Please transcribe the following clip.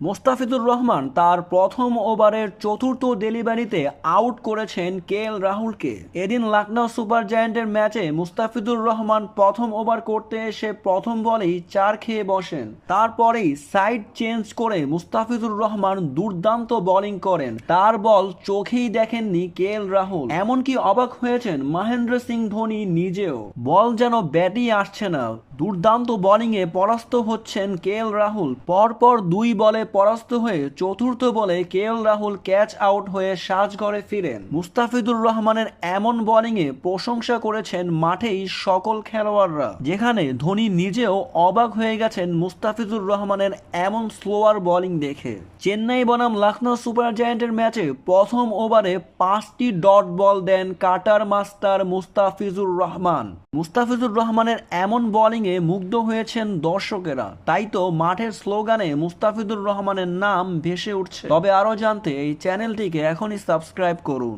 মোস্তাফিজুর রহমান তার প্রথম ওভারের চতুর্থ ডেলিভারিতে আউট করেছেন রাহুলকে। এদিন লখনৌ সুপার জায়ান্টের ম্যাচে মুস্তাফিজুর রহমান প্রথম ওভার করতে এসে প্রথম বলেই 4 খেয়ে বসেন। তারপরেই সাইড চেঞ্জ করে মুস্তাফিজুর রহমান দুর্দান্ত বোলিং করেন। তার বল চোখেই দেখেননি রাহুল। এমনকি অবাক হয়েছেন মহেন্দ্র সিং ধোনি নিজেও। বল যেন ব্যাটই আসছে না, দুর্দান্ত বোলিংয়ে পরাস্ত হচ্ছেন রাহুল। পরপর 2 বলে পরাস্ত হয়ে চতুর্থ বলে রাহুল ক্যাচ আউট হয়ে সাজঘরে ফিরেন। মুস্তাফিজুর রহমানের এমন বোলিংয়ে প্রশংসা করেছেন মাঠেই সকল খেলোয়াড়রা, যেখানে ধোনি নিজেও অবাক হয়ে গেছেন মুস্তাফিজুর রহমানের এমন স্লোয়ার বোলিং দেখে। চেন্নাই বনাম লখনৌ সুপার জায়ান্টের ম্যাচে প্রথম ওভারে 5টি ডট বল দেন কাটার মাস্টার মুস্তাফিজুর রহমান। মুস্তাফিজুর রহমানের এমন বোলিংয়ে মুগ্ধ হয়েছেন দর্শকেরা, তাই তো মাঠের স্লোগানে মুস্তাফিজুর রহমানের নাম ভেসে উঠছে। তবে আরও জানতে এই চ্যানেলটিকে এখনই সাবস্ক্রাইব করুন।